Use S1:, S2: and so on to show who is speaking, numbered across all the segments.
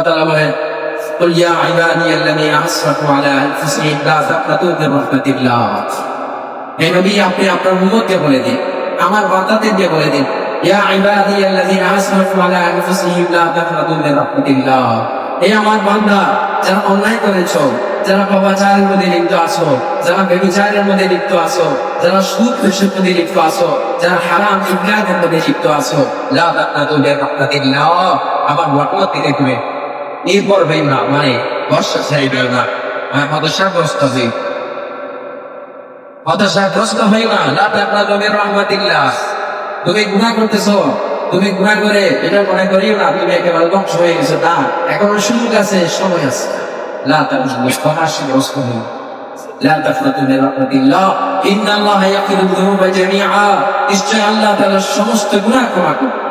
S1: তাআলা বলেন কুল ইয়া ইবাদিয়াল্লাযীনা আসরাফু আলা আনফুসিহিম লা তাকনাতু মির রাহমাতিল্লাহ। হে নবী, আপনি আপনার উম্মতকে বলে দিন, আমার বান্দাদেরকে বলে দিন, ইয়া ইবাদিয়াল্লাযীনা আসরাফু আলা আনফুসিহিম লা তাকনাতু মির রাহমাতিল্লাহ। হে আমার বান্দা, যারা অন্যায় করেছো, যারা পাপাচারের মধ্যে লিপ্ত আছো, যারা ব্যভিচারের মধ্যে লিপ্ত আছো, যারা সুদ ঘুষের মধ্যে লিপ্ত আছো, যারা হারাম ইবলাদের মধ্যে লিপ্ত আছো, লা তাকনাতু মির রাহমাতিল্লাহ, আমার রহমত থেকে তুমি নির্ভর হই না, মানে ভরসা চাইবে না, হতাশাগ্রস্ত হই, হতাশাগ্রস্ত হই না। লা তাকনাতু মির রাহমাতিল্লাহ। তুমি গুনাহ করতেছো, তুমি গুনাহ করে এটা মনে করিও না তুমি একেবারে ধ্বংস হয়ে গেছো, না, এখনো সুযোগ আছে, সময় আছে। লা তাকনাতু হতাশাগ্রস্ত হই, লা তাকনাতু মির রাহমাতিল্লাহ, ইন্নাল্লাহা ইয়াগফিরুয যুনুবা জামিআ। নিশ্চয় আল্লাহ তাআলা সমস্ত গুনাহ ক্ষমা করবেন,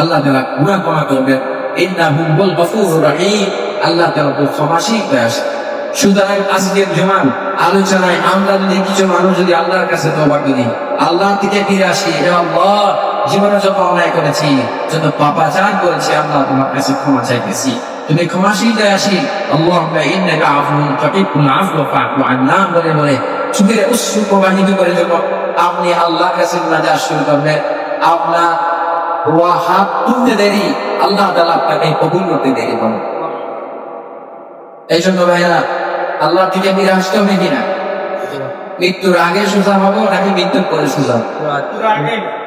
S1: আল্লাহ তাআলা গুনাহ ক্ষমা করবেন। ইন্নাহু হুয়াল গফুরুর রহিম, আল্লাহ তাআলা ক্ষমাশীল দয়াশীল। সুতরাং আজকের জুমার আলোচনায় আমরা যদি কিছু মানুষ যদি আল্লাহর কাছে তওবা করি, আল্লাহর দিকে ফিরে আসি, হে আল্লাহ, জীবনে যত অন্যায় করেছি, যত পাপাচার করেছি, আল্লাহ তোমার কাছে ক্ষমা চাইতেছি, তুমি ক্ষমাশীল দয়াশীল। আল্লাহুম্মা ইন্নাকা আফুউন তুহিব্বুল আফওয়া ফা'ফু আন্না বলে বলে চোখের অশ্রু প্রবাহিত করে যখন আপনি আল্লাহর কাছে মুনাজাত শুরু করবেন, আপনার হাত তুলতে দেরি, আল্লাহ তাআলা আপনাকে কবুল করতে দেরি করবেন। এই জন্য ভাইয়া, আল্লাহর দিকে ফিরে আসতে হবে কিনা? মৃত্যুর আগে সোজা হবো নাকি মৃত্যুর পরে সোজা?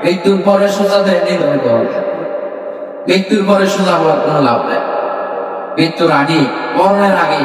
S1: মৃত্যুর পরে সোজা দেয়নি, মৃত্যুর পরে সোজা হওয়ার কোনো লাভ নেই। মৃত্যুর আগে, মরণের আগে